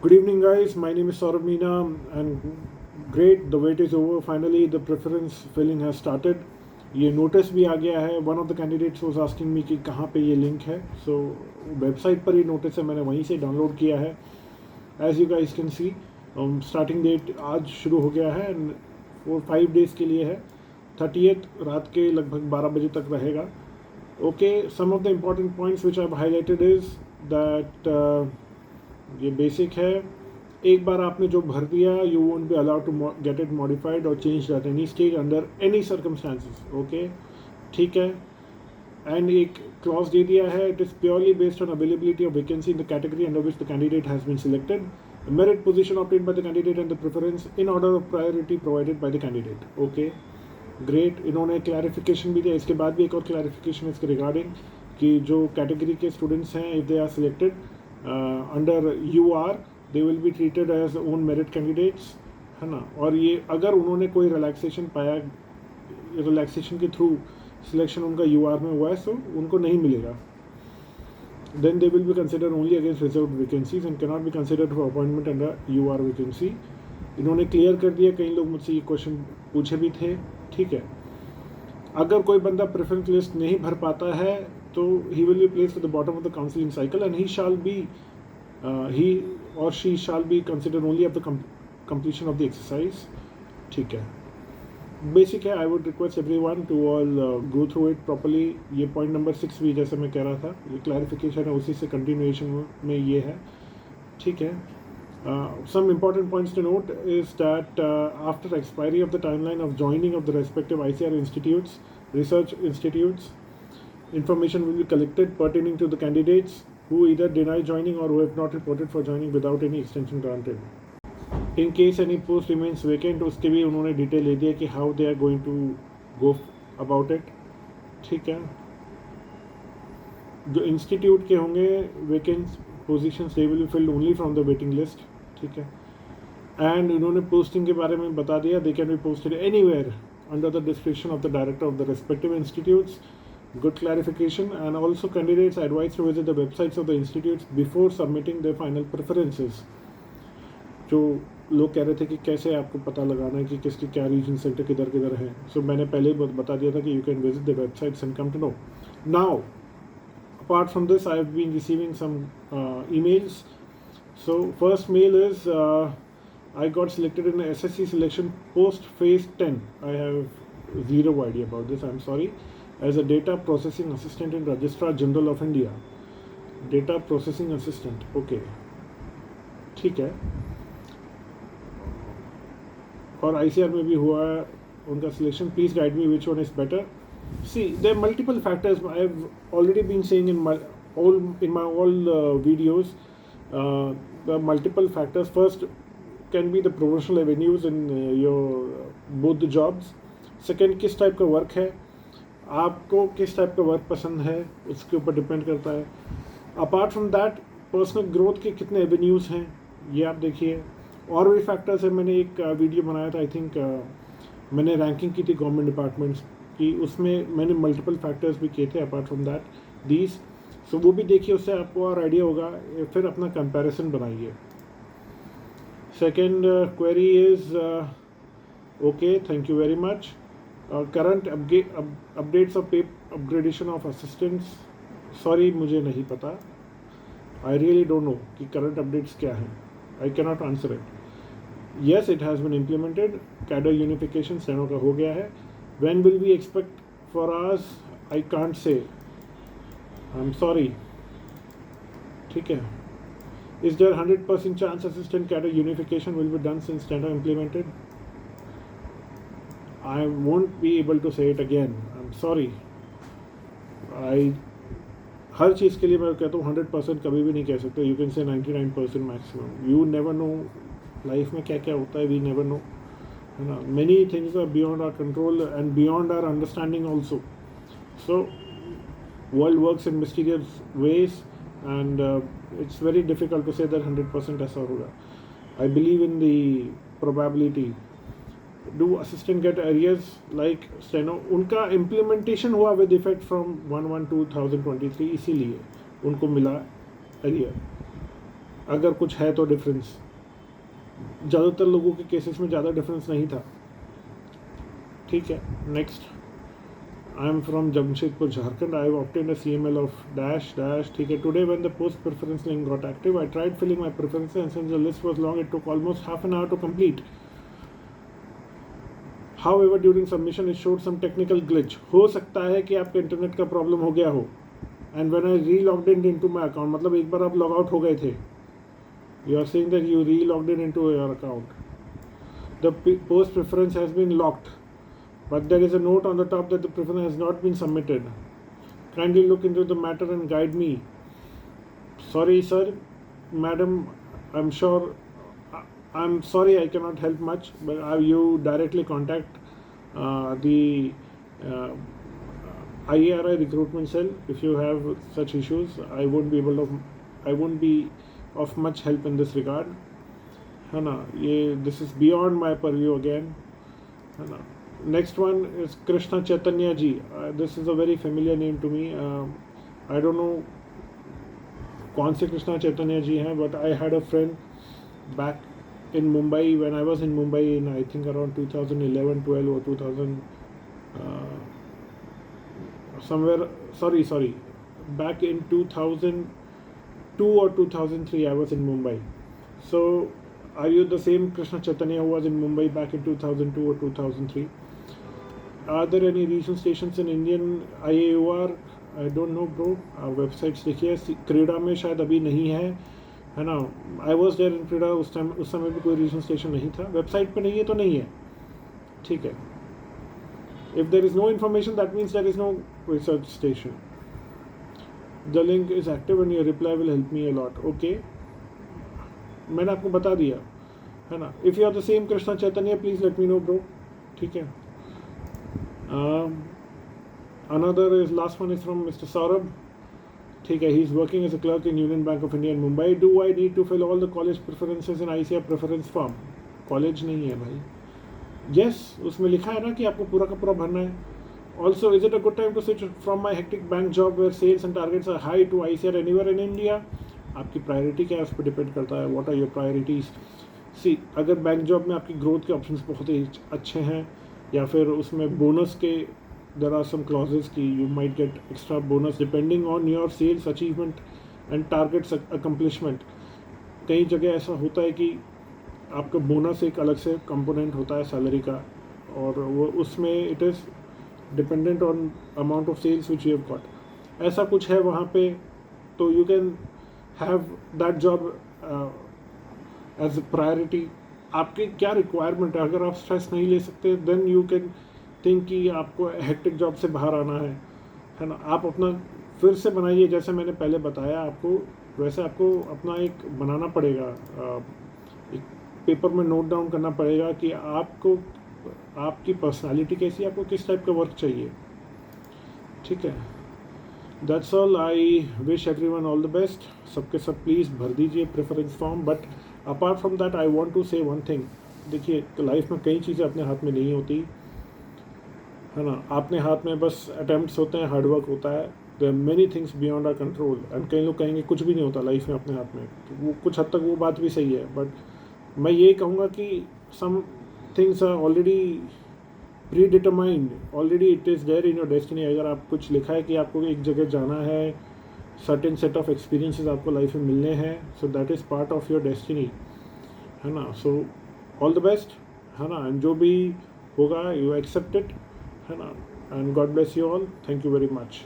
Good evening, guys. My name is Saurabh Meena, and great. The wait is over. Finally, the preference filling has started. ये notice भी आ गया है. One of the candidates was asking me कि कहाँ पे ये link है. सो website पर ही नोटिस है, मैंने वहीं से डाउनलोड किया है. As you guys can see, starting date आज शुरू हो गया है एंड 4-5 डेज़ के लिए है. 30th रात के लगभग 12 बजे तक रहेगा. Okay, some of the important points which I have highlighted is that ये बेसिक है. एक बार आपने जो भर दिया, you won't be allowed to get it modified और change at any stage under any circumstances. Okay, ठीक है. एंड एक क्लॉज दे दिया है, it is purely based on availability of vacancy in the category under which the candidate has been selected, merit position obtained by the candidate and the preference in order of priority provided by the candidate. Okay, great. इन्होंने clarification भी दिया. इसके बाद भी एक और clarification इसके regarding कि जो कैटेगरी के स्टूडेंट्स हैं, if they are selected under UR, they will be treated as own merit candidates, है ना. और ये अगर उन्होंने कोई रिलैक्सेशन पाया, रिलैक्सेशन के थ्रू सिलेक्शन उनका UR में हुआ है, सो उनको नहीं मिलेगा. Then they will be consider only against reserve vacancies and cannot be considered for appointment under UR vacancy. इन्होंने क्लियर कर दिया. कई लोग मुझसे ये क्वेश्चन पूछे भी थे. ठीक है, अगर कोई बंदा प्रेफरेंस लिस्ट नहीं भर पाता है तो he will be placed at the bottom of the counselling cycle and he shall be he or she shall be considered only at the completion of the exercise. ठीक है, बेसिक है. I would request every one two all go through it properly. ये point number 6 भी जैसे मैं कह रहा था, ये क्लैरिफिकेशन है, उसी से कंटिन्यूएशन में ये है. ठीक है. Some important points to note is that after expiry of the timeline of joining of the respective ICR institutes, research institutes, information will be collected pertaining to the candidates who either deny joining or who have not reported for joining without any extension granted. In case any post remains vacant, उसके भी उन्होंने detail दे दिया कि how they are going to go about it. ठीक है. जो institute के होंगे vacant positions, they will be filled only from the waiting list. ठीक है. एंड उन्होंने पोस्टिंग के बारे में बता दिया, they can be posted anywhere under the discretion of the director of the respective institutes. Good clarification. And also candidates are advised to visit the websites of the institutes before submitting their final preferences. जो लोग कह रहे थे कि कैसे आपको पता लगाना है कि किसकी क्या रीजन सेंटर किधर किधर है, सो मैंने पहले ही बता दिया था कि you can visit the websites and come to know. Now apart from this I have been receiving some emails. So first mail is I got selected in the SSC selection post phase 10. I have zero idea about this, I'm sorry. As a data processing assistant in Registrar General of India. Data processing assistant, okay. ठीक है. और ICR में भी हुआ है उनका selection. Please guide me which one is better. See, there are multiple factors. I have already been saying in my all videos. The multiple factors. First can be the professional avenues in your both the jobs. Second, किस type का work है, आपको किस type का work पसंद है, उसके ऊपर डिपेंड करता है. Apart from that, personal growth के कितने एवेन्यूज़ हैं, ये आप देखिए. और भी फैक्टर्स है. मैंने एक वीडियो बनाया था, आई थिंक मैंने रैंकिंग की थी गवर्नमेंट डिपार्टमेंट्स की, उसमें मैंने मल्टीपल फैक्टर्स भी किए थे अपार्ट फ्रॉम दैट दीज. सो वो भी देखिए, उससे आपको और आइडिया होगा. फिर अपना कंपैरिजन बनाइए. Second query is okay, thank you very much. Current updates of pay upgradation of assistants, sorry मुझे नहीं पता. आई रियली डोंट नो कि करंट अपडेट्स क्या हैं. I cannot answer it. Yes, it has been implemented. Cadre unification steno का हो गया है. When will we expect for us, I can't say, I am sorry. ठीक है. Is there 100% chance assistant cadre unification will be done since steno implemented? I won't be able to say it again. I'm sorry. हर चीज़ के लिए मैं कहता हूँ 100% कभी भी नहीं कह सकते. You can say 99% maximum. You never know life में क्या क्या होता है. वी नेवर नो, है ना. Many things are beyond our control and beyond our understanding also. So world works in mysterious ways and it's very difficult to say that 100% ऐसा होगा. I believe in the probability. Do assistant get arrears like steno? उनका implementation हुआ with effect from 1/1/2023, इसीलिए उनको मिला arrear. अगर कुछ है तो डिफरेंस। ज़्यादातर लोगों के केसेस में ज़्यादा डिफरेंस नहीं था। ठीक है, next. I am from Jamshedpur Jharkhand. I have obtained a CML of dash dash. ठीक है, today when the post preference link got active I tried filling my preferences and since the list was long it took almost half an hour to complete. However, during submission it showed some technical glitch. हो सकता है कि आपके internet का problem हो गया हो। And when I re-logged in into my account, मतलब एक बार आप लॉग आउट हो गए थे, you are saying that you re-logged in into your account. The post preference has been locked, but there is a note on the top that the preference has not been submitted. Kindly look into the matter and guide me. Sorry, sir, madam, I'm sorry I cannot help much, but you directly contact the IARI recruitment cell if you have such issues. I won't be of much help in this regard, है ना। ये this is beyond my purview again, है ना। Next one is Krishna Chaitanya ji. This is a very familiar name to me. I don't know कौन से कृष्णा चैतन्य जी हैं, but I had a friend back in Mumbai when I was in Mumbai in I think around 2011, 12 or 2000 somewhere, back in 2002 or 2003 I was in Mumbai. So are you the same Krishna Chaitanya who was in Mumbai back in 2002 or 2003? Are there any regional stations in Indian IAOR? I don't know bro. Websites देखिए, क्रीडा में शायद अभी नहीं है ना। I was there in क्रीडा, उस समय भी कोई रीजनल स्टेशन नहीं था। वेबसाइट पे नहीं है तो नहीं है, ठीक है। If there is no information that means there is no research station. The link is active and your reply will help me a lot. Okay, मैंने आपको बता दिया, है ना। If you are the same Krishna Chaitanya please let me know bro, ठीक है। Another is last one is from Mr. Saurabh. ठीक है, he is working as a clerk in Union Bank of India in Mumbai. Do I need to fill all the college preferences in ICAR preference form? College नहीं है भाई। Yes, उसमें लिखा है ना कि आपको पूरा का पूरा भरना है। Also, is it a good time to switch from my hectic bank job where sales and targets are high to ICAR anywhere in India? आपकी प्रायोरिटी क्या है उस पर डिपेंड करता है। What are your priorities? See, अगर bank job में आपकी ग्रोथ के ऑप्शंस बहुत ही अच्छे हैं, या फिर उसमें बोनस के there are some clauses कि you might get extra bonus depending on your sales achievement and targets accomplishment. कई जगह ऐसा होता है कि आपका बोनस एक अलग से कंपोनेंट होता है सैलरी का, और वो उसमें it is dependent on amount of sales which you have got. ऐसा कुछ है वहाँ पे, तो you can have that job as a priority. आपकी क्या रिक्वायरमेंट है, अगर आप स्ट्रेस नहीं ले सकते देन यू कैन थिंक कि आपको हेक्टिक जॉब से बाहर आना है ना। आप अपना फिर से बनाइए, जैसे मैंने पहले बताया आपको, वैसे आपको अपना एक बनाना पड़ेगा, एक पेपर में नोट डाउन करना पड़ेगा कि आपको आपकी पर्सनालिटी कैसी है, आपको किस टाइप का वर्क चाहिए, ठीक है। That's all. I wish everyone all the best. सबके सब प्लीज़ भर दीजिए preference form. But apart from that I want to say one thing. देखिए, लाइफ में कई चीज़ें अपने हाथ में नहीं होती, है ना। अपने हाथ में बस अटैम्प्ट्स होते हैं, हार्डवर्क होता है। There are many things beyond our control. And कई लोग कहेंगे कुछ भी नहीं होता लाइफ में अपने हाथ में, तो वो कुछ हद तक वो बात भी सही है। बट मैं ये कहूँगा कि some things are already predetermined, already it is there in your destiny. अगर आप कुछ लिखा है कि आपको एक जगह जाना है, सर्टेन सेट ऑफ एक्सपीरियंसेस आपको लाइफ में मिलने हैं, so that is part of your destiny, है ना। सो ऑल द बेस्ट, है ना। एंड जो भी होगा यू एक्सेप्ट इट, है ना। And God bless you all. Thank you very much.